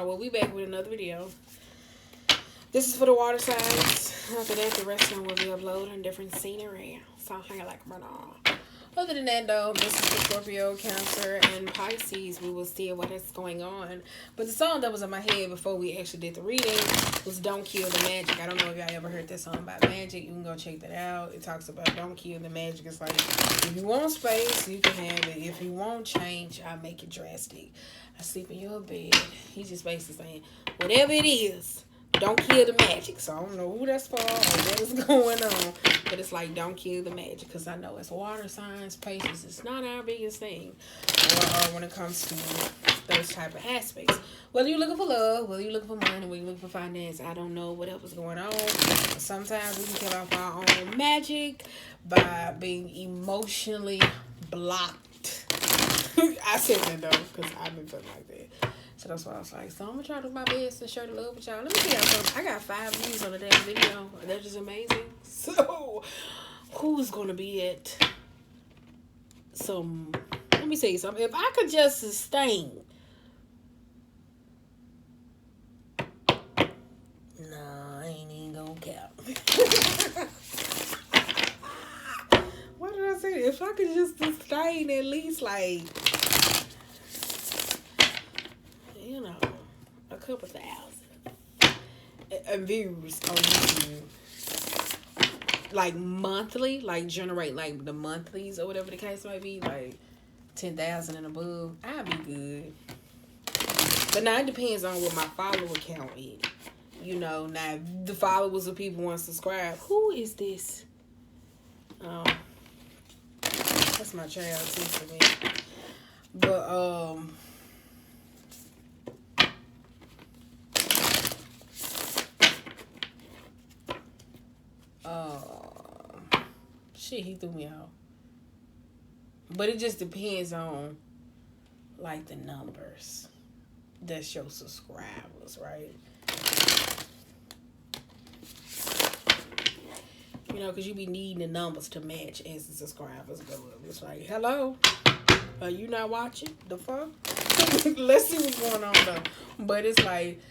Well, we back with another video. This is for the water signs. After that, the rest of them will be uploading different scenery. So hang like other than that, though, this is for Scorpio, Cancer, and Pisces. We will see what is going on. But the song that was in my head before we actually did the reading was Don't Kill the Magic. I don't know if y'all ever heard that song about magic. You can go check that out. It talks about don't kill the magic. It's like, if you want space, you can have it. If you want change, I'll make it drastic. I sleep in your bed. He's just basically saying, whatever it is, don't kill the magic. So I don't know who that's for or what is going on. But it's like, don't kill the magic. Because I know it's water signs, Pisces. It's not our biggest thing. Or when it comes to those type of aspects. Whether you're looking for love, whether you're looking for money, whether you're looking for finance, I don't know what else is going on. But sometimes we can kill off our own magic by being emotionally blocked. I said that though, because I've been feeling like that. So that's why I was like, so I'm going to try to do my best to share the love with y'all. Let me see y'all something. I got 5 views on the damn video. That is amazing. So, who's going to be at some... Let me tell you something. If I could just sustain... Nah, I ain't even going to count. What did I say? If I could just sustain at least like... you know, a couple thousand views on YouTube, like monthly, like generate like the monthlies or whatever the case might be, like 10,000 and above, I'd be good. But now it depends on what my follower count is. You know, now if the followers of people want to subscribe. Who is this? That's my child teaching me. But shit, he threw me out. But it just depends on, like, the numbers. That's your subscribers, right? You know, because you be needing the numbers to match as the subscribers go up. It's like, hello? Are you not watching? The fuck? Let's see what's going on, though. But it's like...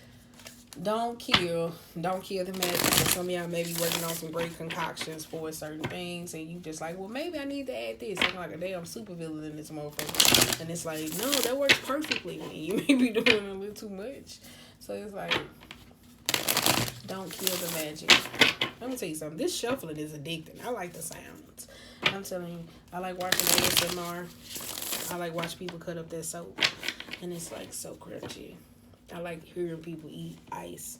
Don't kill the magic. Some of y'all may be working on some great concoctions for certain things, and you just like, well, maybe I need to add this. I'm like a damn supervillain in this motherfucker. And it's like, no, that works perfectly. And you may be doing a little too much. So it's like, don't kill the magic. Let me tell you something. This shuffling is addicting. I like the sounds. I'm telling you, I like watching ASMR. I like watching people cut up their soap. And it's like so crunchy. I like hearing people eat ice,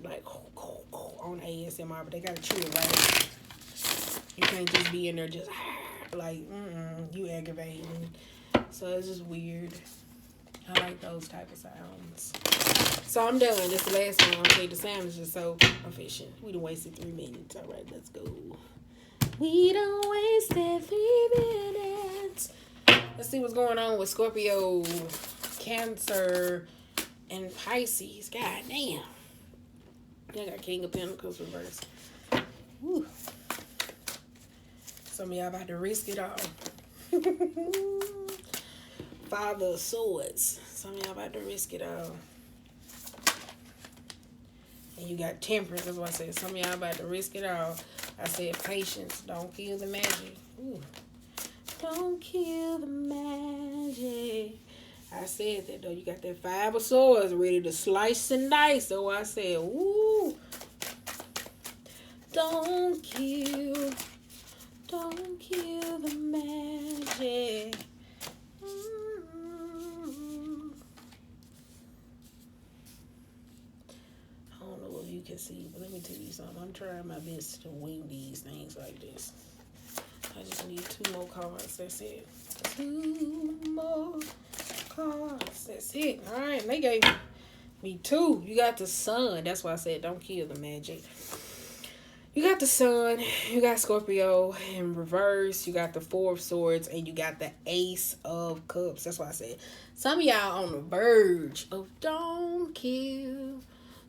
like, on ASMR, but they gotta chew it right. You can't just be in there just, like, you aggravating. So it's just weird. I like those type of sounds. So I'm done. This is the last one. Okay, the sound is just so efficient. We done wasted 3 minutes. All right, let's go. We done wasted 3 minutes. Let's see what's going on with Scorpio, Cancer, and Pisces. God damn. I got King of Pentacles reversed. Woo. Some of y'all about to risk it all. Father of Swords. Some of y'all about to risk it all. And you got Temperance. That's what I said. Some of y'all about to risk it all. I said patience. Don't kill the magic. Ooh. Don't kill the magic. I said that, though. You got that 5 of Swords ready to slice and dice. So I said, ooh. Don't kill the magic. I don't know if you can see, but let me tell you something. I'm trying my best to wing these things like this. I just need 2 more cards. That's it. 2 more cards. That's it. All right. And they gave me 2. You got the Sun. That's why I said don't kill the magic. You got the Sun. You got Scorpio in reverse. You got the 4 of Swords. And you got the Ace of Cups. That's why I said some of y'all on the verge of don't kill.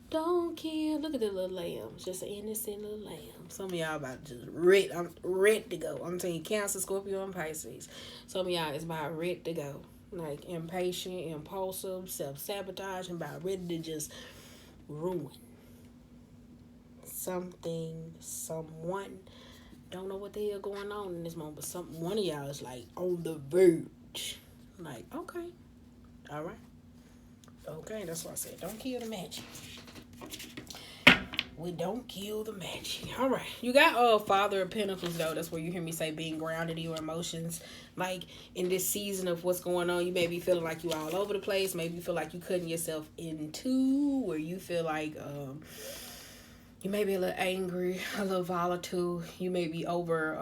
Don't kill. Look at the little lambs. Just an innocent little lamb. Some of y'all about to just ready. I'm ready to go. I'm telling you, Cancer, Scorpio, and Pisces. Some of y'all is about ready to go. Like impatient, impulsive, self-sabotage, and about ready to just ruin something, someone. Don't know what the hell going on in this moment, but one of y'all is like on the verge. Like, okay, all right, okay. That's what I said. Don't kill the magic. We don't kill the magic. All right, you got Father of Pentacles though. That's where you hear me say being grounded in your emotions. Like in this season of what's going on, you may be feeling like you all over the place. Maybe you feel like you cutting yourself into, where you feel like you may be a little angry, a little volatile. You may be over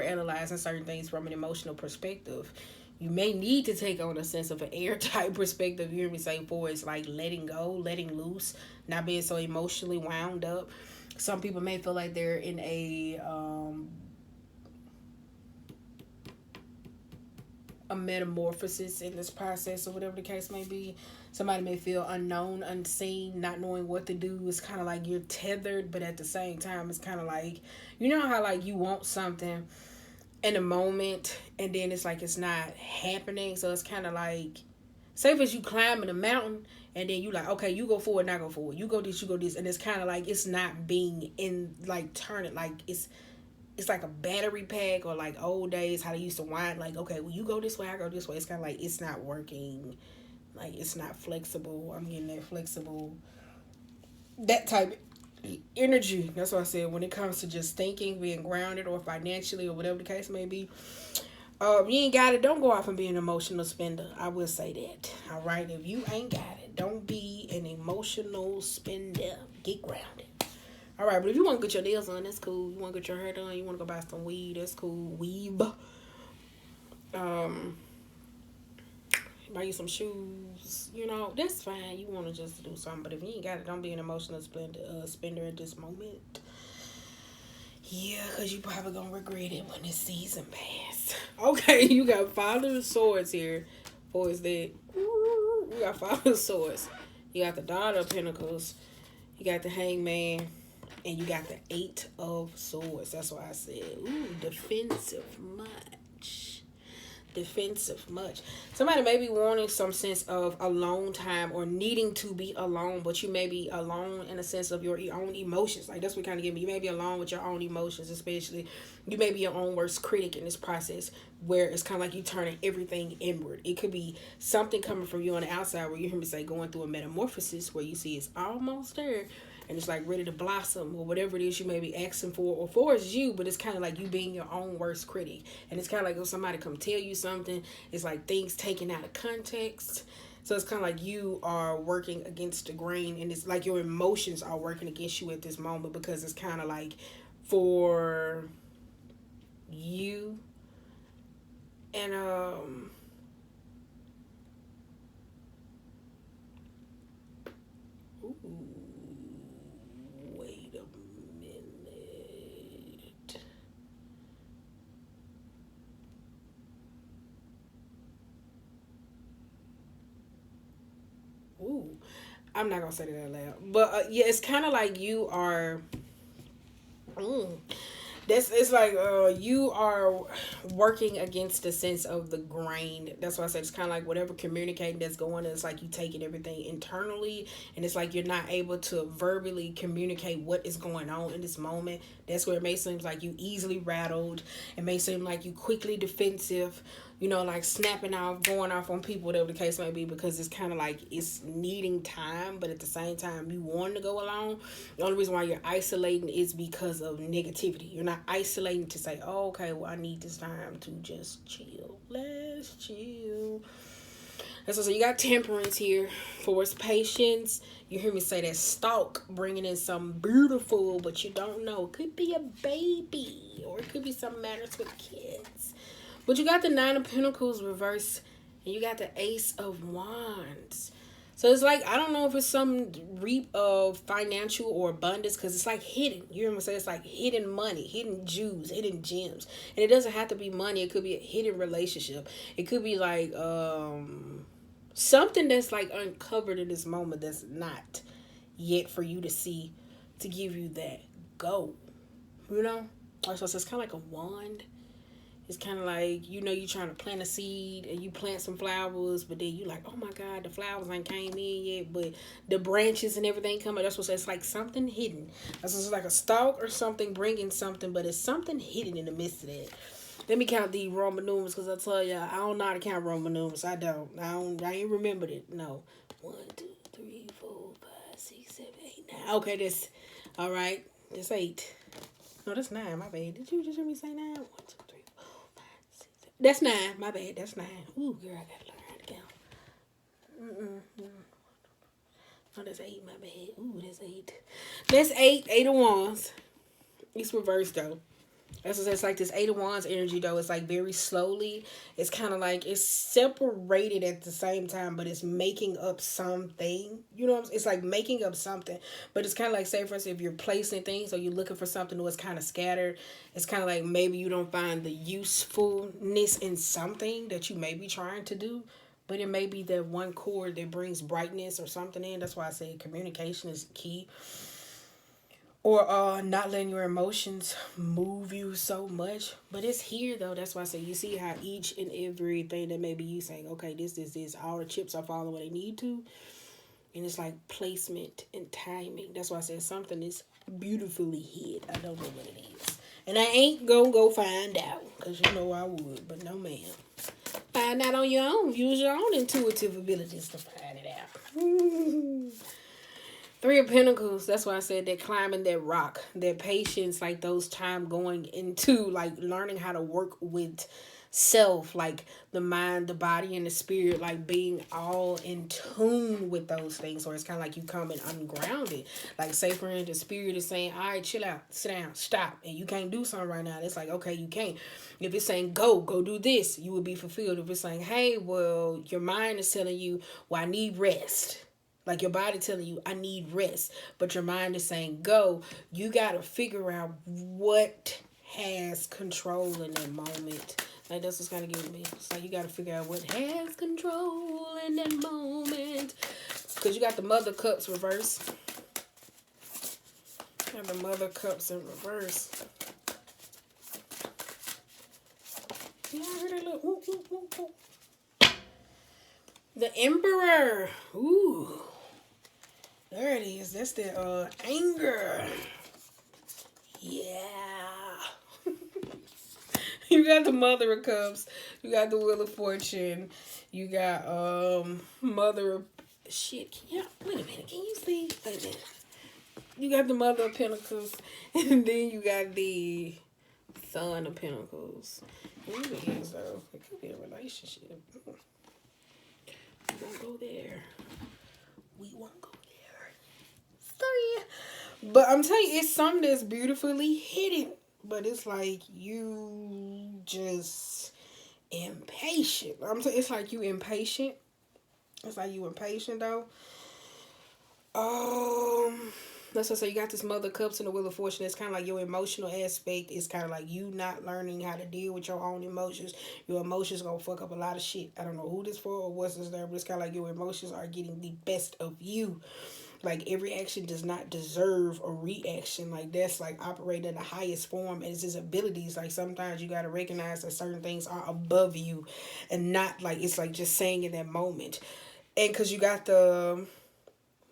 analyzing certain things from an emotional perspective. You may need to take on a sense of an airtight perspective. You hear me say for it's like letting go, letting loose, not being so emotionally wound up. Some people may feel like they're in a metamorphosis in this process or whatever the case may be. Somebody may feel unknown, unseen, not knowing what to do. It's kind of like you're tethered, but at the same time, it's kind of like, you know how like you want something in a moment and then it's like it's not happening. So it's kind of like, say if you climbing a mountain and then you like, okay, you go forward, not go forward. You go this, and it's kind of like it's not being in like turning, like it's like a battery pack or like old days how they used to wind, like, okay, well you go this way, I go this way. It's kind of like it's not working, like it's not flexible. I'm getting that flexible, that type of energy. That's what I said when it comes to just thinking, being grounded, or financially, or whatever the case may be. You ain't got it, don't go off and be an emotional spender. I will say that. All right, if you ain't got it, don't be an emotional spender. Get grounded. All right, but if you want to get your nails on, that's cool. You want to get your hair done, you want to go buy some weed, that's cool. Weave. Buy you some shoes, you know, that's fine. You want to just do something, but if you ain't got it, don't be an emotional spender at this moment. Yeah, because you probably going to regret it when this season passes. Okay, you got Father of Swords here. Or is that? You got Father of Swords. You got the Daughter of Pentacles. You got the Hangman. And you got the Eight of Swords. That's why I said, ooh, defensive much. Somebody may be wanting some sense of alone time or needing to be alone, but you may be alone in a sense of your own emotions. Like that's what kind of give me. You may be alone with your own emotions, especially. You may be your own worst critic in this process, where it's kind of like you turning everything inward. It could be something coming from you on the outside where you hear me say going through a metamorphosis where you see it's almost there and it's like ready to blossom, or whatever it is you may be asking for, or for is you, but it's kind of like you being your own worst critic. And it's kind of like if somebody come tell you something, it's like things taken out of context. So it's kind of like you are working against the grain, and it's like your emotions are working against you at this moment, because it's kind of like for you. And ooh, wait a minute. Ooh, I'm not gonna say that out loud, but yeah, it's kind of like you are. This it's like you are working against the sense of the grain. That's why I said it's kind of like whatever communicating that's going on. It's like you taking everything internally, and it's like you're not able to verbally communicate what is going on in this moment. That's where it may seem like you easily rattled. It may seem like you quickly defensive. You know, like snapping off, going off on people, whatever the case may be, because it's kind of like it's needing time, but at the same time, you want to go along. The only reason why you're isolating is because of negativity. You're not isolating to say, oh, okay, well, I need this time to just chill. Let's chill. And so you got Temperance here. Force patience. You hear me say that stalk, bringing in some beautiful, but you don't know. It could be a baby, or it could be some matters with kids. But you got the Nine of Pentacles reverse, and you got the Ace of Wands. So it's like, I don't know if it's some reap of financial or abundance, because it's like hidden. You hear me say it's like hidden money, hidden jewels, hidden gems. And it doesn't have to be money. It could be a hidden relationship. It could be like something that's like uncovered in this moment that's not yet for you to see, to give you that go. You know? So it's kind of like a wand. It's kind of like, you know, you trying to plant a seed and you plant some flowers, but then you like, oh my God, the flowers ain't came in yet, but the branches and everything coming. That's what it's like, something hidden. That's just like a stalk or something bringing something, but it's something hidden in the midst of that. Let me count the Roman numerals, because I tell y'all, I don't know how to count Roman numerals. I ain't remembered it. No. 1, 2, 3, 4, 5, 6, 7, 8, 9. Okay, that's all right. That's 8. No, that's 9. My bad. Did you just hear me say 9? 1, 2, 3, 4, 5, 6, 7. That's 9. My bad. That's 9. Ooh, girl, I gotta learn how to count. No, that's 8. My bad. Ooh, that's 8. That's 8. 8 of Wands. It's reversed though. It's like this 8 of Wands energy though. It's like very slowly. It's kind of like it's separated at the same time, but it's making up something. You know what I'm saying? It's like making up something. But it's kind of like, say for instance, if you're placing things or you're looking for something that's kind of scattered, it's kind of like maybe you don't find the usefulness in something that you may be trying to do. But it may be that one chord that brings brightness or something in. That's why I say communication is key. Or not letting your emotions move you so much. But it's here though. That's why I say, you see how each and everything that maybe you saying, okay, this, all the chips are falling where they need to. And it's like placement and timing. That's why I said something is beautifully hid. I don't know what it is. And I ain't gonna go find out, because you know I would. But no ma'am. Find out on your own. Use your own intuitive abilities to find it out. 3 of Pentacles. That's why I said that climbing that rock, that patience, like those time going into like learning how to work with self, like the mind, the body, and the spirit, like being all in tune with those things. Or it's kind of like you coming ungrounded. Like say for instance, the spirit is saying, all right, chill out, sit down, stop, and you can't do something right now. It's like, okay, you can't. If it's saying go do this, you will be fulfilled. If it's saying, hey, well, your mind is telling you, well, I need rest. Like your body telling you, I need rest. But your mind is saying, go. You got to figure out what has control in that moment. Like that's what's going to give me. It's like you got to figure out what has control in that moment. Because you got the Mother of Cups reverse. And the Mother of Cups in reverse. Yeah, I heard that little ooh, ooh, ooh, ooh. The Emperor. Ooh. There it is. That's the anger. Yeah. You got the Mother of Cups. You got the Wheel of Fortune. You got Mother of shit. Wait a minute. Can you see? Wait a minute. You got the Mother of Pentacles, and then you got the Son of Pentacles. What it is though? It could be a relationship. We won't go there. We won't go. But I'm telling you, it's something that's beautifully hidden. But it's like you just impatient. It's like you impatient. It's like you impatient though. Let's just say you got this Mother of Cups and the Wheel of Fortune. It's kind of like your emotional aspect. It's kind of like you not learning how to deal with your own emotions. Your emotions gonna fuck up a lot of shit. I don't know who this for or what's this there, but it's kind of like your emotions are getting the best of you. Like every action does not deserve a reaction. Like that's like operating in the highest form as his abilities. Like sometimes you gotta recognize that certain things are above you, and not like it's like just saying in that moment. And because you got the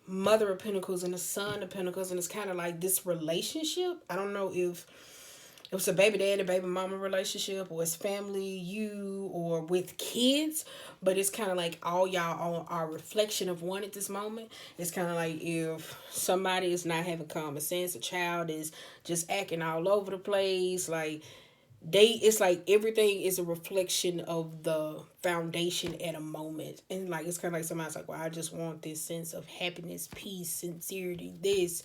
Mother of Pentacles and the Son of Pentacles, and it's kind of like this relationship. I don't know if it was a baby daddy, baby mama relationship, or it's family, you, or with kids. But it's kind of like all y'all are a reflection of one at this moment. It's kind of like if somebody is not having common sense, a child is just acting all over the place. Like it's like everything is a reflection of the foundation at a moment. And like it's kind of like somebody's like, well, I just want this sense of happiness, peace, sincerity, this.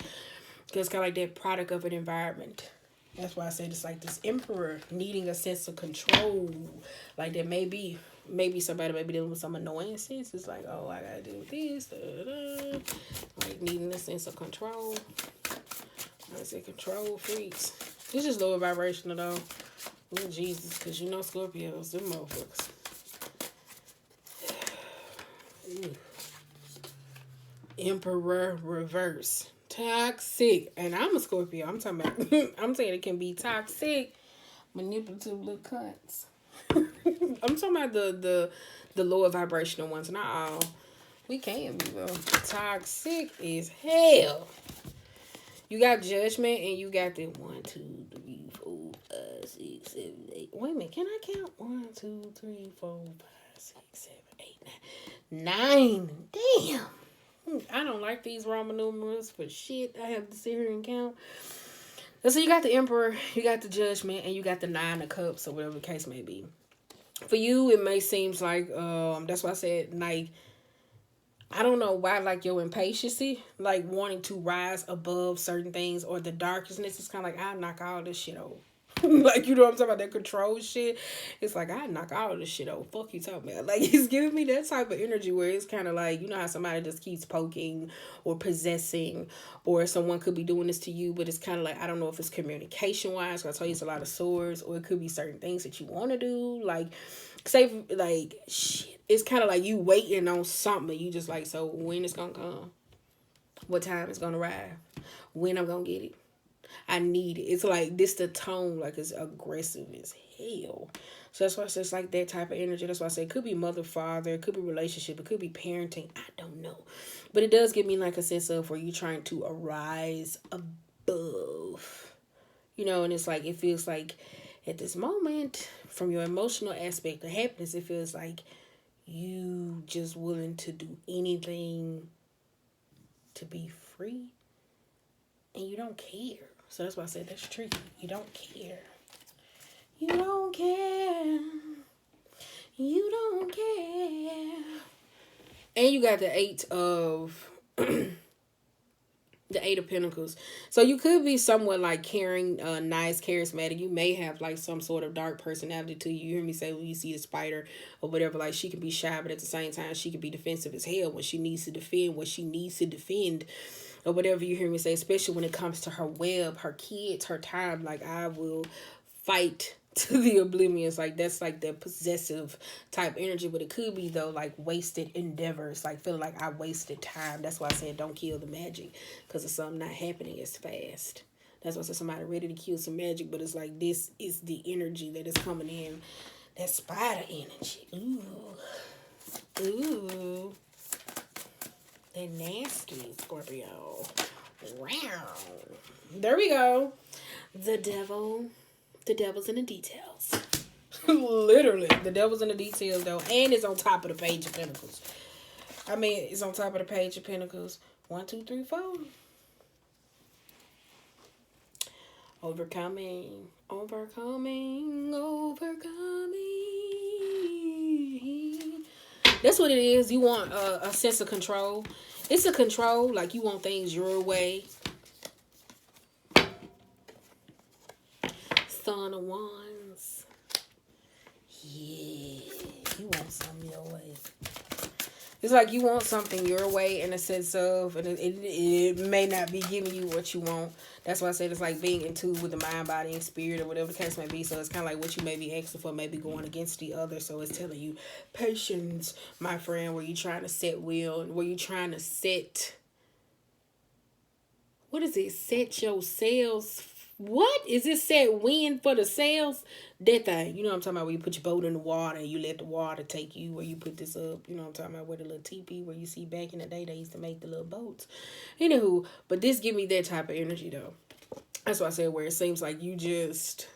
Because it's kind of like that product of an environment. That's why I said it's like this Emperor needing a sense of control. Like there maybe somebody may be dealing with some annoyances. It's like, oh, I gotta deal with this. Da, da, da. Like needing a sense of control. I say control freaks. It's just lower vibrational though. Oh Jesus, because you know Scorpios, them motherfuckers. Emperor reverse. Toxic. And I'm a Scorpio. I'm talking about I'm saying it can be toxic. Manipulative little cunts. I'm talking about the lower vibrational ones, not all. We can be though. Toxic is hell. You got judgment and you got the 1, 2, 3, 4, 5, 6, 7, 8. Wait a minute, can I count? 1, 2, 3, 4, 5, 6, 7, 8, 9. 9. Damn. I don't like these Roman numerals for shit. I have to sit here and count. So you got the Emperor, you got the Judgment, and you got the 9 of Cups, or whatever the case may be. For you, it may seem like that's why I said, like, I don't know why, like, your impatience, like, wanting to rise above certain things, or the darkness is kind of like, I knock all this shit over. Like, you know what I'm talking about, that control shit. It's like, I knock all this shit over. Fuck you talking about. Like, it's giving me that type of energy where it's kind of like, you know how somebody just keeps poking or possessing, or someone could be doing this to you, but it's kind of like, I don't know if it's communication wise, because I told you it's a lot of swords, or it could be certain things that you want to do. Like, say, like, shit. It's kind of like you waiting on something. You just like, so when it's going to come? What time it's going to arrive? When I'm going to get it? I need it. It's like this the tone, like it's aggressive as hell. So that's why it's just like that type of energy. That's why I say it could be mother, father, it could be relationship, it could be parenting. I don't know. But it does give me like a sense of where you're trying to arise above. You know, and it's like it feels like at this moment, from your emotional aspect of happiness, it feels like you just willing to do anything to be free. And you don't care. So that's why I said that's tricky. You don't care. You don't care. You don't care. And you got the 8 of the 8 of Pentacles. So you could be somewhat like caring, nice, charismatic. You may have like some sort of dark personality to you. You hear me say when you see a spider or whatever, like she can be shy, but at the same time she can be defensive as hell when she needs to defend what she needs to defend. Or whatever you hear me say, especially when it comes to her web, her kids, her time. Like, I will fight to the oblivious. Like, that's like the possessive type energy. But it could be, though, like wasted endeavors. Like, feeling like I wasted time. That's why I said don't kill the magic. Because of something not happening as fast. That's why I said somebody ready to kill some magic. But it's like this is the energy that is coming in. That spider energy. Ooh. Ooh. They're nasty, Scorpio. Wow. There we go. The devil. The devil's in the details. Literally. The devil's in the details, though. And it's on top of the Page of Pentacles. I mean, it's on top of the Page of Pentacles. 1, 2, 3, 4. Overcoming. Overcoming. Overcoming. That's what it is. You want a sense of control. It's a control. Like you want things your way. Son of Wands. Yeah. You want something your way. It's like you want something your way in a sense of, and it may not be giving you what you want. That's why I said it's like being in tune with the mind, body, and spirit, or whatever the case may be. So it's kind of like what you may be asking for, maybe going against the other. So it's telling you patience, my friend, where you trying to set will, where you trying to set, what is it? Set your sails. What is it? Set wind for the sails? That thing. You know what I'm talking about, where you put your boat in the water and you let the water take you, where you put this up. You know what I'm talking about, where the little teepee, where you see back in the day they used to make the little boats. Anywho, but this give me that type of energy though. That's why I said where it seems like you just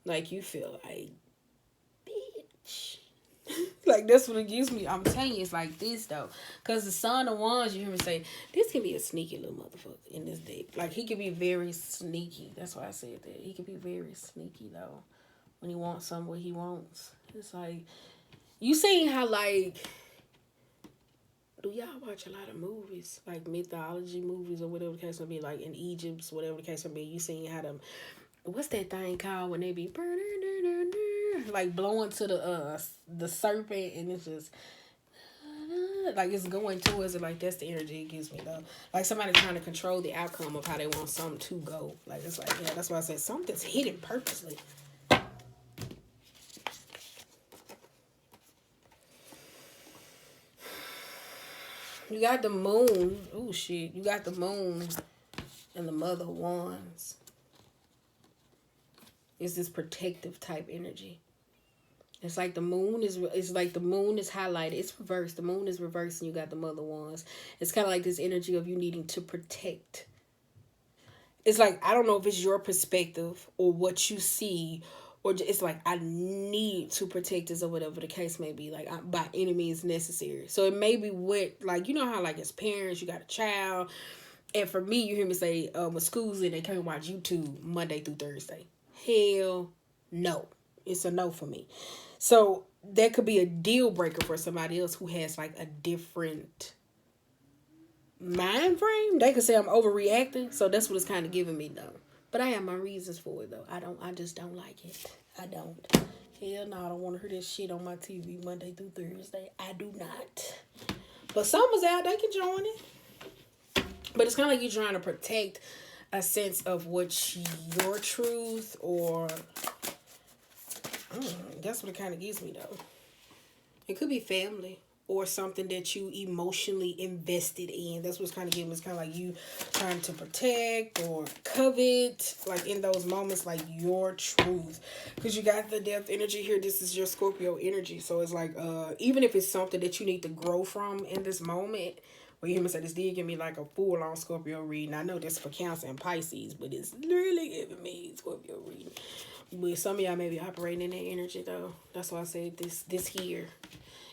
like you feel like bitch. Like that's what it gives me. I'm telling you, it's like this though. Cause the Son of Wands, you hear me say, this can be a sneaky little motherfucker in this deck. Like he can be very sneaky. That's why I said that. He can be very sneaky though. When he wants something what he wants. It's like, you seen how like, do y'all watch a lot of movies? Like mythology movies or whatever the case may be, like in Egypt, whatever the case may be. You seen how them, what's that thing called when they be like blowing to the serpent, and it's just like it's going towards it. Like that's the energy it gives me though. Like somebody trying to control the outcome of how they want something to go. Like it's like, yeah, that's why I said something's hidden purposely. You got the moon. Oh shit, you got the moon And the Mother of Wands is this protective type energy. It's like the moon is highlighted. It's reversed. The moon is reversed and you got the Mother of Wands. It's kind of like this energy of you needing to protect. It's like, I don't know if it's your perspective or what you see, or it's like, I need to protect this or whatever the case may be, like by any means necessary. So it may be what, like, you know how like as parents, you got a child. And for me, you hear me say, when school's in, they can't watch YouTube Monday through Thursday. Hell no. It's a no for me. So that could be a deal breaker for somebody else who has like a different mind frame. They could say I'm overreacting. So that's what it's kind of giving me though. But I have my reasons for it though. I just don't like it. I don't. Hell no, I don't want to hear this shit on my TV Monday through Thursday. I do not. But someone's out, they can join it. But it's kind of like you're trying to protect a sense of what's your truth, or that's what it kind of gives me though. It could be family or something that you emotionally invested in. That's what's kind of giving me. It's kind of like you trying to protect or covet, like in those moments, like your truth. Because you got the death energy here. This is your Scorpio energy. So it's like, even if it's something that you need to grow from in this moment. Well, you hear me say this did give me like a full-on Scorpio reading. I know this for Cancer and Pisces, but it's really giving me Scorpio reading. But some of y'all may be operating in that energy, though. That's why I said this here.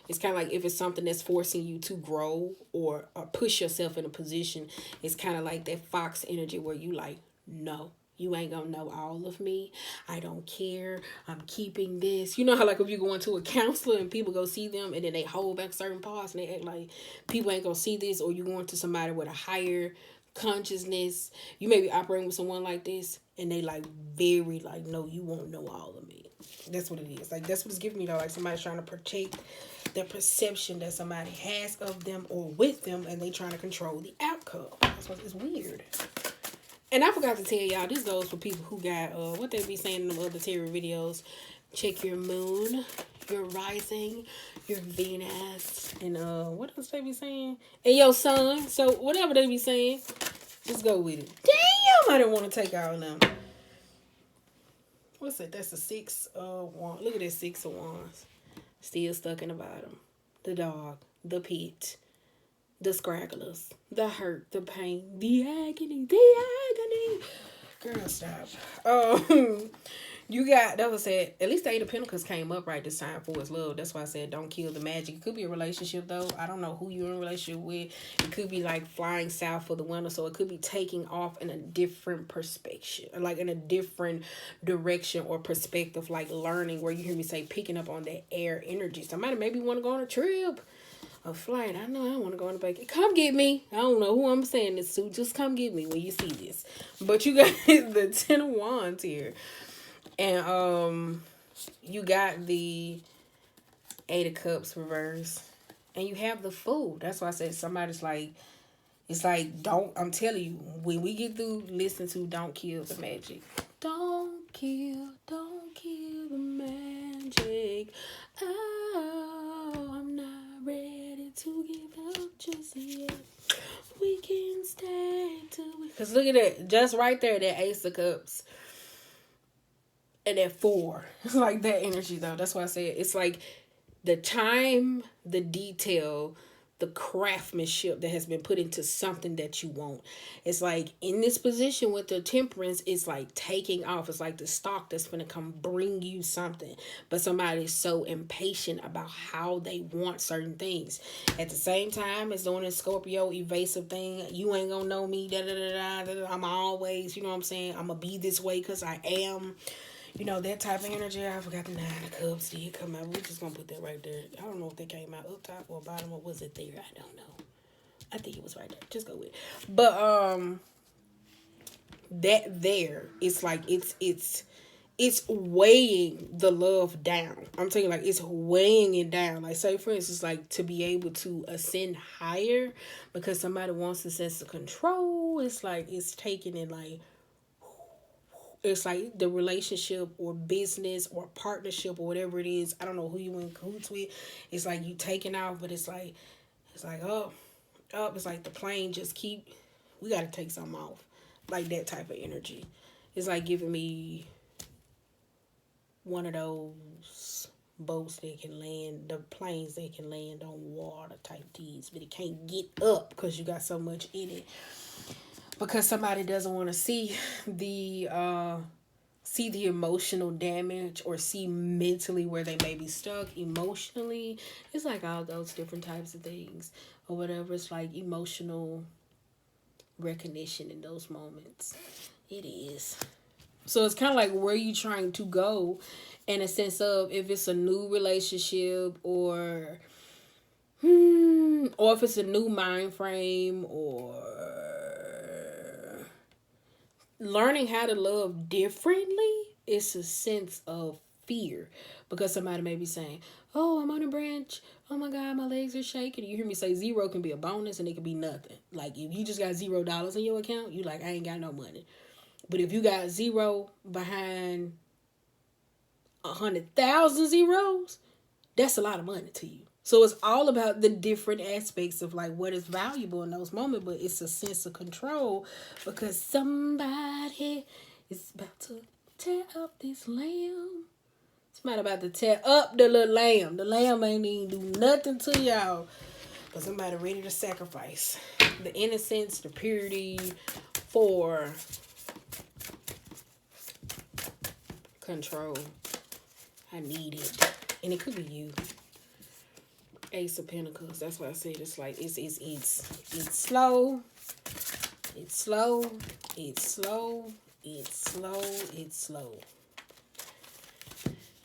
It's kind of like if it's something that's forcing you to grow or push yourself in a position, it's kind of like that Fox energy where you like, no. You ain't gonna know all of me. I don't care. I'm keeping this. You know how like if you go into a counselor and people go see them and then they hold back certain parts and they act like people ain't gonna see this, or you going to somebody with a higher consciousness. You may be operating with someone like this and they like very like, no, you won't know all of me. That's what it is. Like that's what it's giving me though. Like somebody's trying to protect the perception that somebody has of them or with them, and they trying to control the outcome. That's what it's weird. And I forgot to tell y'all, this goes for people who got, what they be saying in the other tarot videos. Check your moon, your rising, your Venus, and what else they be saying? And your sun. So whatever they be saying, just go with it. Damn, I didn't want to take all of them. What's it? That's the 6 of wands. Look at that 6 of wands. Still stuck in the bottom. The dog, the pit, the scragglers, the hurt, the pain, the agony, Girl, stop. You got, that was said, at least the 8 of Pentacles came up right this time for his love. That's why I said don't kill the magic. It could be a relationship though. I don't know who you're in a relationship with. It could be like flying south for the winter. So it could be taking off in a different perspective, like in a different direction or perspective, like learning, where you hear me say picking up on that air energy. Somebody maybe want to go on a trip. A flight. I know I want to go on a vacation. Come get me. I don't know who I'm saying this to. Just come get me when you see this. But you got the 10 of Wands here. And you got the 8 of Cups reverse. And you have the Fool. That's why I said somebody's like, it's like, don't, I'm telling you, when we get through listening to Don't Kill the Magic. Don't kill the magic. Oh, I'm not ready to give up just yet. We can stay till we... Because look at that. Just right there, that Ace of Cups. And that 4. It's like that energy, though. That's why I say it's like the time, the detail, the craftsmanship that has been put into something that you want. It's like in this position with the Temperance, it's like taking off. It's like the stalk that's going to come bring you something. But somebody's so impatient about how they want certain things. At the same time, it's doing a Scorpio evasive thing. You ain't going to know me. I'm always, you know what I'm saying? I'm going to be this way because I am. You know, that type of energy. I forgot the 9 of Cups did come out. We're just going to put that right there. I don't know if they came out up top or bottom, or was it there? I don't know. I think it was right there. Just go with it. But, that there, it's like, it's weighing the love down. I'm telling you, like, it's weighing it down. Like, say, for instance, like, to be able to ascend higher because somebody wants a sense of control. It's like, it's taking it, like, it's like the relationship or business or partnership or whatever it is. I don't know who you in cahoots with. It's like you taking off, but it's like, up. It's like the plane just we got to take something off. like that type of energy. It's like giving me one of those boats that can land, the planes that can land on water type deeds, but it can't get up because you got so much in it. Because somebody doesn't want to see the emotional damage, or see mentally where they may be stuck emotionally. It's like all those different types of things or whatever. It's like emotional recognition in those moments. It is. So it's kind of like, where you trying to go, in a sense of if it's a new relationship, or if it's a new mind frame, or learning how to love differently. It's a sense of fear, because somebody may be saying, oh, I'm on a branch, oh my god, my legs are shaking. You hear me say zero can be a bonus, and it can be nothing. Like, if you just got $0 in your account, you like, I ain't got no money. But if you got zero behind 100,000 zeros, that's a lot of money to you. So it's all about the different aspects of like what is valuable in those moments, but it's a sense of control, because somebody is about to tear up this lamb. Somebody about to tear up the little lamb. The lamb ain't even do nothing to y'all, but somebody ready to sacrifice the innocence, the purity for control. I need it. And it could be you. Ace of Pentacles. That's why I said it's like it's slow. It's slow. It's slow. It's slow. It's slow.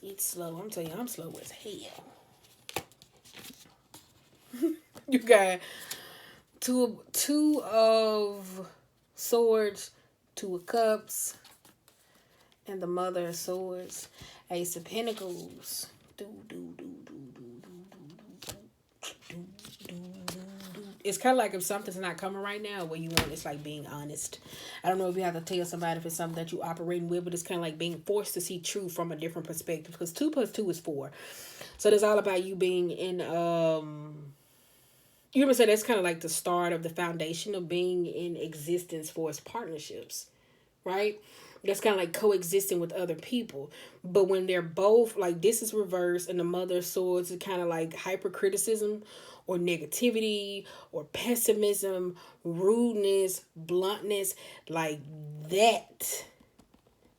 It's slow. I'm telling you, I'm slow as hell. You got two of swords, two of cups, and the Mother of Swords. Ace of Pentacles. It's kind of like if something's not coming right now, what you want is like being honest. I don't know if you have to tell somebody if it's something that you're operating with, but it's kind of like being forced to see truth from a different perspective, because 2 + 2 is 4. So it's all about you being in, you ever say that's kind of like the start of the foundation of being in existence for its partnerships, right? That's kind of like coexisting with other people. But when they're both, like this is reversed, and the Mother of Swords is kind of like hypercriticism or negativity or pessimism, rudeness, bluntness, like that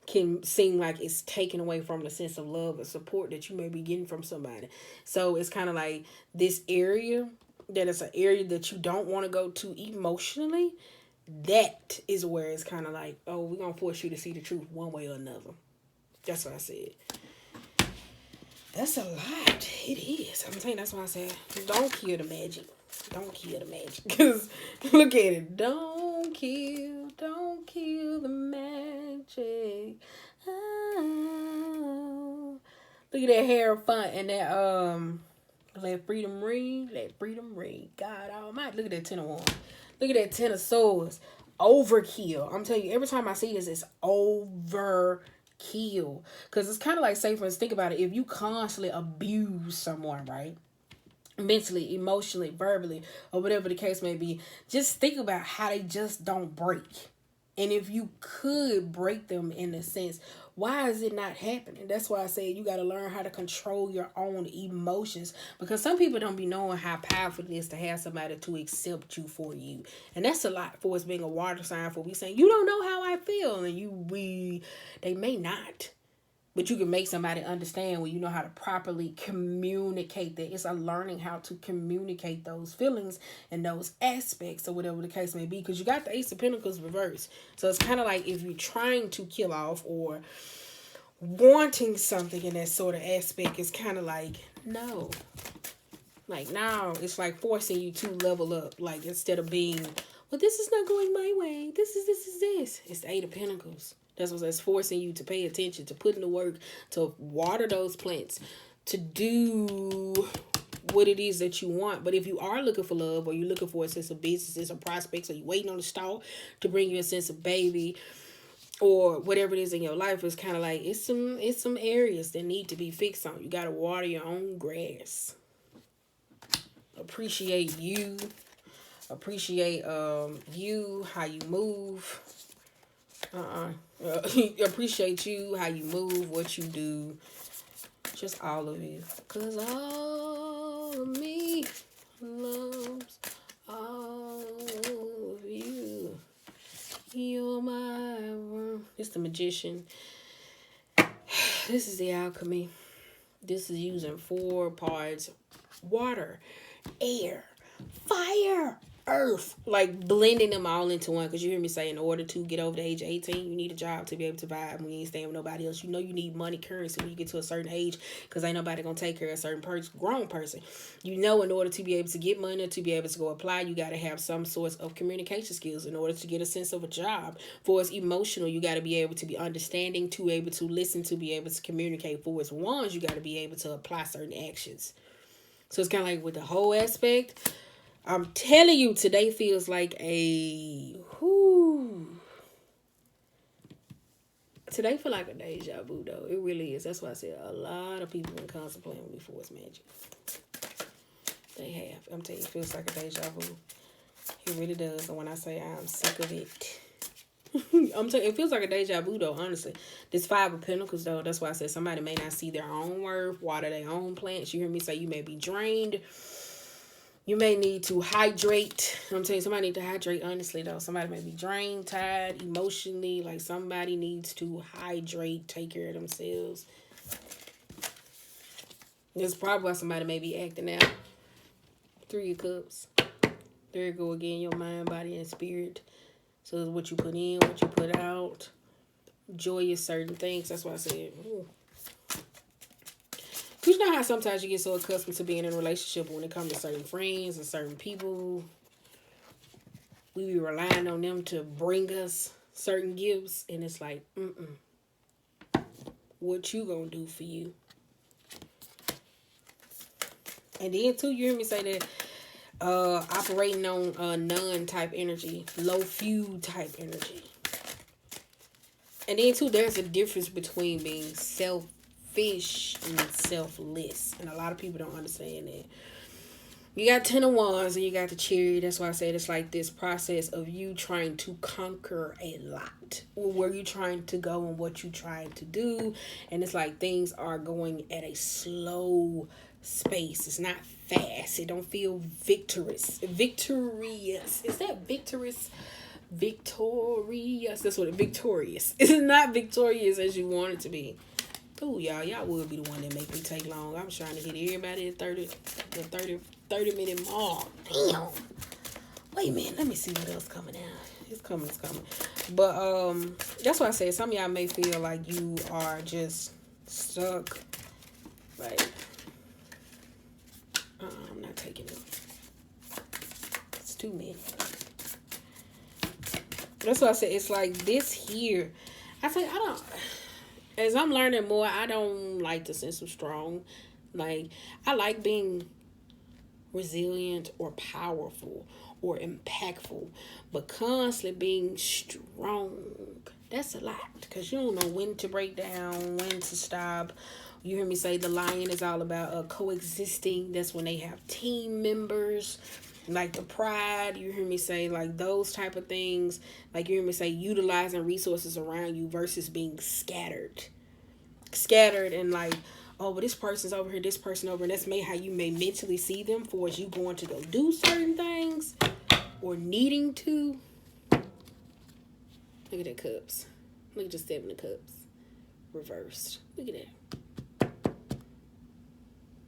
can seem like it's taken away from the sense of love and support that you may be getting from somebody. So it's kind of like this area, that is an area that you don't want to go to emotionally. That is where it's kind of like, oh, we're going to force you to see the truth one way or another. That's what I said. That's a lot. It is. I'm saying, that's why I said, don't kill the magic. Don't kill the magic. Because look at it. Don't kill the magic. Oh. Look at that hair font and that, let freedom ring. Let freedom ring. God almighty. Look at that 10 of Wands. Look at that 10 of Swords. Overkill. I'm telling you, every time I see this, it's overkill. Because it's kind of like, say, for instance, think about it. If you constantly abuse someone, right? Mentally, emotionally, verbally, or whatever the case may be, just think about how they just don't break. And if you could break them in a sense, why is it not happening? That's why I say you got to learn how to control your own emotions, because some people don't be knowing how powerful it is to have somebody to accept you for you. And that's a lot for us being a water sign, for we saying, you don't know how I feel. And they may not. But you can make somebody understand when you know how to properly communicate that. It's a learning how to communicate those feelings and those aspects, or whatever the case may be. Because you got the Ace of Pentacles reversed. So it's kind of like if you're trying to kill off or wanting something in that sort of aspect, it's kind of like, no. Like, now it's like forcing you to level up. Like, instead of being, well, this is not going my way. This. It's the 8 of Pentacles. That's what it's forcing you to pay attention, to put in the work, to water those plants, to do what it is that you want. But if you are looking for love, or you're looking for a sense of business or prospects, or you're waiting on the star to bring you a sense of baby, or whatever it is in your life, it's kind of like it's some areas that need to be fixed on. You got to water your own grass. Appreciate you. Appreciate you, how you move. Appreciate you, how you move, what you do. Just all of you. Cause all of me loves all of you. You're my world. It's the Magician. This is the Alchemy. This is using 4 parts: water, air, fire, earth, like blending them all into one. Because you hear me say, in order to get over the age of 18, you need a job to be able to survive when you ain't staying with nobody else. You know you need money, currency when you get to a certain age, because ain't nobody gonna take care of a certain grown person. You know, in order to be able to get money or to be able to go apply, you got to have some sorts of communication skills in order to get a sense of a job. For it's emotional, you got to be able to be understanding, to be able to listen, to be able to communicate. For it's ones, you got to be able to apply certain actions. So it's kind of like with the whole aspect. I'm telling you, today feels like a Today feel like a deja vu, though. It really is. That's why I said a lot of people been contemplating before it's magic. They have. I'm telling you, it feels like a deja vu. It really does. And when I say I'm sick of it, I'm telling you, it feels like a deja vu, though, honestly. This 5 of Pentacles, though, that's why I said somebody may not see their own worth, water their own plants. You hear me say you may be drained. You may need to hydrate. I'm telling you, somebody need to hydrate, honestly, though. Somebody may be drained, tired, emotionally. Like, somebody needs to hydrate, take care of themselves. This is probably why somebody may be acting out. 3 of Cups. There you go again, your mind, body, and spirit. So it's what you put in, what you put out. Joyous certain things. That's why I said, ooh. You know how sometimes you get so accustomed to being in a relationship when it comes to certain friends and certain people. We be relying on them to bring us certain gifts. And it's like, what you gonna do for you? And then too, you hear me say that operating on none type energy, low fuel type energy. And then too, there's a difference between being selfish and selfless, and a lot of people don't understand that. You got 10 of Wands and you got the Chariot. That's why I said it's like this process of you trying to conquer a lot, where you trying to go and what you trying to do. And it's like things are going at a slow space. It's not fast. It don't feel victorious. Is that victorious? Victorious. That's what victorious. It's not victorious as you want it to be. Oh, y'all would be the one that make me take long. I'm trying to hit everybody at 30 minute mark. Damn. Wait a minute, let me see what else coming out. It's coming. But that's why I say some of y'all may feel like you are just stuck. Like, I'm not taking it. It's too many. That's why I say it's like this here. As I'm learning more, I don't like the sense of strong. Like, I like being resilient or powerful or impactful. But constantly being strong, that's a lot. Because you don't know when to break down, when to stop. You hear me say the Lion is all about coexisting. That's when they have team members. Like the Pride, you hear me say, like those type of things. Like you hear me say utilizing resources around you versus being scattered and like, oh, but this person's over here, this person over, and that's how you may mentally see them for as you going to go do certain things or needing to. Look at that Cups. Look at the 7 of Cups reversed. Look at that.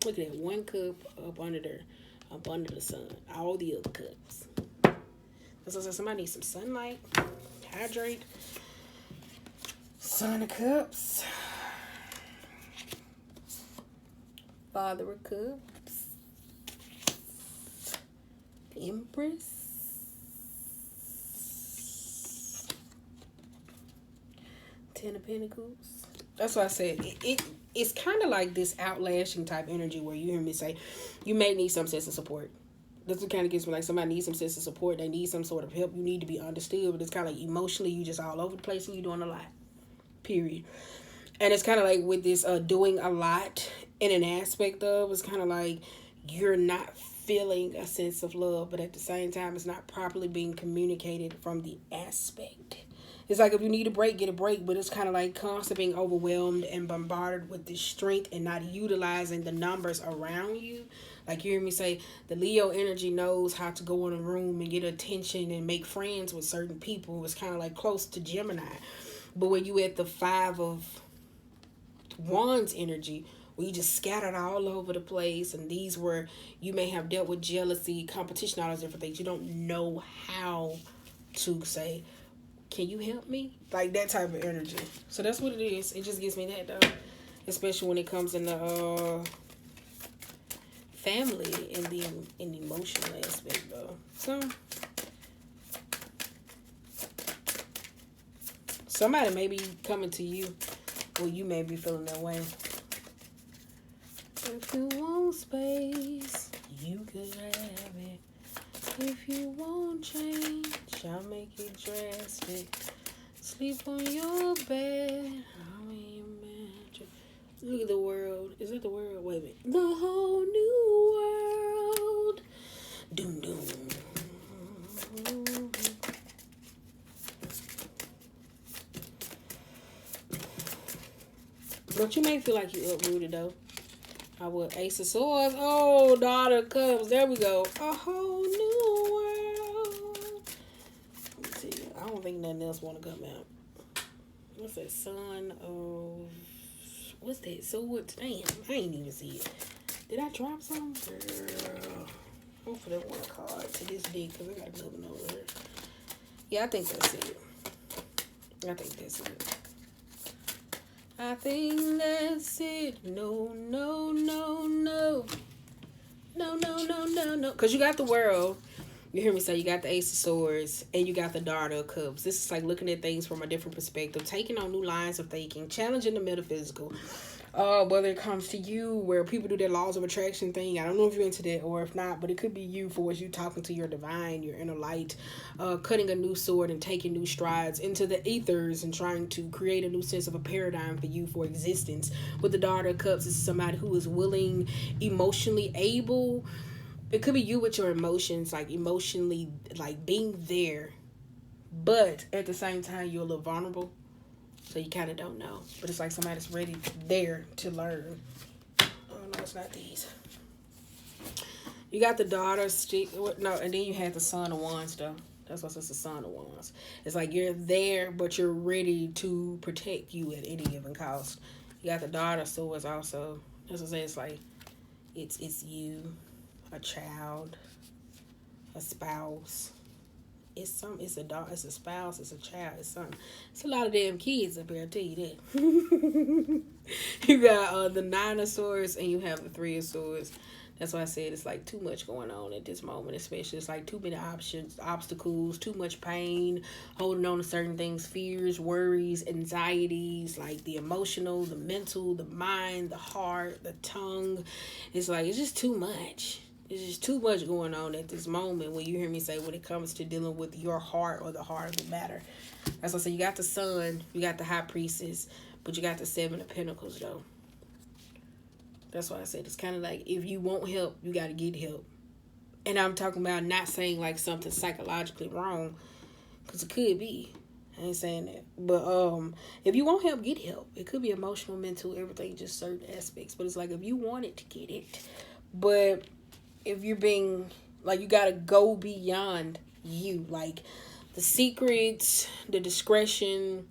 Look at that 1 cup up under the sun. All the other cups. That's what I said. Somebody needs some sunlight. Hydrate. Son of Cups. Father of Cups. Empress. Ten of Pentacles. That's why I said it's kind of like this outlashing type energy where you hear me say you may need some sense of support. That's what kind of gives me like somebody needs some sense of support. They need some sort of help. You need to be understood, but it's kind of like emotionally you just all over the place and you're doing a lot. Period. And it's kind of like with this doing a lot in an aspect of, it's kind of like you're not feeling a sense of love, but at the same time it's not properly being communicated from the aspect. It's like if you need a break, get a break, but it's kind of like constantly being overwhelmed and bombarded with this strength and not utilizing the numbers around you. Like you hear me say, the Leo energy knows how to go in a room and get attention and make friends with certain people. It's kind of like close to Gemini. But when you at the 5 of Wands energy, where you just scattered all over the place, and these were, you may have dealt with jealousy, competition, all those different things. You don't know how to say, can you help me? Like that type of energy. So that's what it is. It just gives me that though. Especially when it comes in the family and the emotional aspect though. So somebody may be coming to you, or you may be feeling that way. If you want space, you could have it. If you want change, I'll make it drastic. Sleep on your bed, I'm in your mattress. Look at the world. Is that the world? Wait a minute. The whole new world. Doom doom. But you may feel like you uprooted though. I would. Ace of Swords. Oh, Daughter of Cups. There we go. A whole new world. Let me see. I don't think nothing else want to come out. What's that? Son of... What's that? Swords? Damn. I ain't even see it. Did I drop something? Girl. I'm for that one card to this deck because I got nothing over here. Yeah, I think that's it. I think that's it. I think that's it. No, no, no, no. No, no, no, no, no. Because you got the World. You hear me say you got the Ace of Swords and you got the Daughter of Cups. This is like looking at things from a different perspective, taking on new lines of thinking, challenging the metaphysical. Whether it comes to you, where people do their laws of attraction thing. I don't know if you're into that or if not, but it could be you for what you talking to your divine, your inner light, cutting a new sword and taking new strides into the ethers and trying to create a new sense of a paradigm for you for existence. With the Daughter of Cups, it's somebody who is willing, emotionally able. It could be you with your emotions, like emotionally, like being there, but at the same time, you're a little vulnerable. So you kind of don't know. But it's like somebody's ready there to learn. Oh, no, it's not these. You got the Daughter, no, and then you have the Son of Wands, though. That's why it's the Son of Wands. It's like you're there, but you're ready to protect you at any given cost. You got the Daughter of Swords also. That's what I say. It's like, it's you, a child, a spouse. It's a dog, it's a spouse, it's a child, it's something. It's a lot of damn kids up here, I'll tell you that. You got the 9 of Swords and you have the 3 of Swords. That's why I said it's like too much going on at this moment, especially. It's like too many options, obstacles, too much pain, holding on to certain things, fears, worries, anxieties, like the emotional, the mental, the mind, the heart, the tongue. It's like, it's just too much. There's just too much going on at this moment when you hear me say when it comes to dealing with your heart or the heart of the matter. As I say, you got the Sun, you got the High Priestess, but you got the 7 of Pentacles, though. That's why I said it's kind of like if you want help, you got to get help. And I'm talking about not saying like something psychologically wrong, because it could be. I ain't saying that. But if you want help, get help. It could be emotional, mental, everything, just certain aspects. But it's like if you want it, to get it. But if you're being, like, you got to go beyond you. Like, the secrets, the discretion,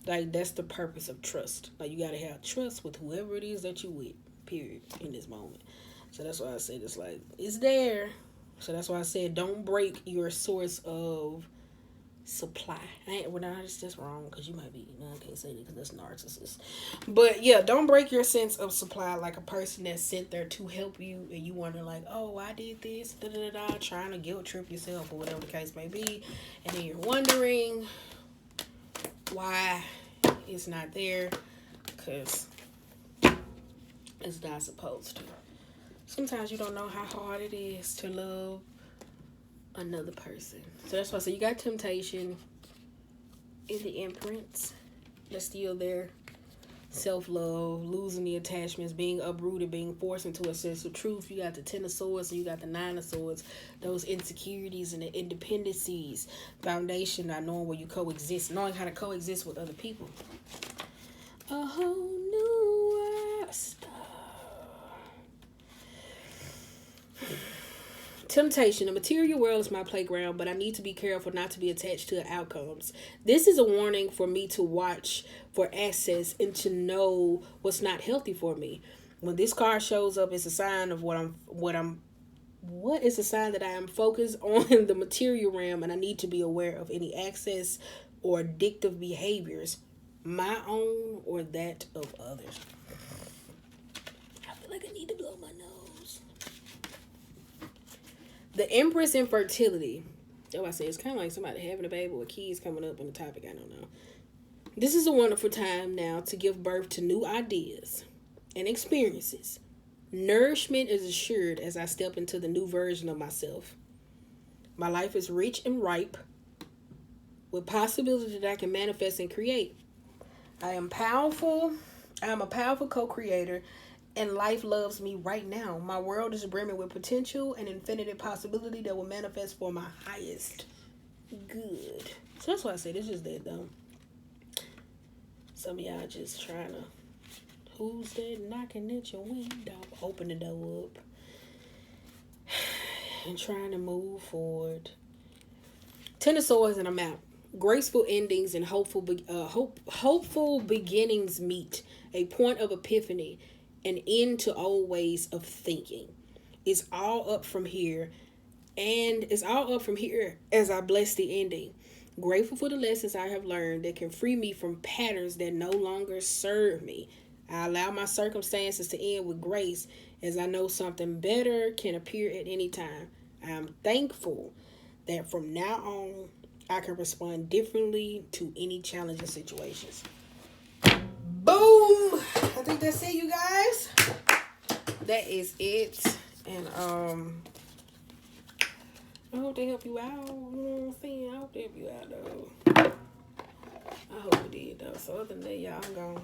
like, that's the purpose of trust. Like, you got to have trust with whoever it is that you with, period, in this moment. So that's why I said it's like, it's there. So that's why I said don't break your source of supply. That's wrong, because you might be, I can't say that because that's narcissist. But yeah, don't break your sense of supply, like a person that's sent there to help you and you wonder like, oh, I did this, trying to guilt trip yourself or whatever the case may be, and then you're wondering why it's not there, because it's not supposed to. Sometimes you don't know how hard it is to love another person. So that's why I say you got temptation in the Empress. That's still there. self-love, losing the attachments, being uprooted, being forced into a sense of truth. You got the Ten of Swords and you got the Nine of Swords. Those insecurities and the independencies, foundation, not knowing where you coexist, knowing how to coexist with other people. A whole new world. Temptation. The material world is my playground, but I need to be careful not to be attached to the outcomes. This is a warning for me to watch for access and to know what's not healthy for me. When this card shows up, it's a sign of what is a sign that I am focused on the material realm, and I need to be aware of any access or addictive behaviors, my own or that of others. I feel like I need to blow my nose. The Empress and fertility. Oh, I say it's kind of like somebody having a baby or kids coming up in the topic. I don't know. This is a wonderful time now to give birth to new ideas and experiences. Nourishment is assured as I step into the new version of myself. My life is rich and ripe with possibility that I can manifest and create. I am powerful. I am a powerful co-creator. And life loves me right now. My world is brimming with potential and infinite possibility that will manifest for my highest good. So that's why I say this is that though. Some of y'all just trying to, who's that knocking at your window? Open the door up. And trying to move forward. Ten of Swords and a map. Graceful endings and hopeful beginnings meet. A point of epiphany. An end to old ways of thinking. It's all up from here. And it's all up from here as I bless the ending. Grateful for the lessons I have learned that can free me from patterns that no longer serve me. I allow my circumstances to end with grace as I know something better can appear at any time. I am thankful that from now on, I can respond differently to any challenging situations. Boom! I think that's it, you guys. That is it. And I hope they help you out. You know what I'm saying? I hope they help you out, though. I hope it did, though. So other than that, y'all, I'm gone.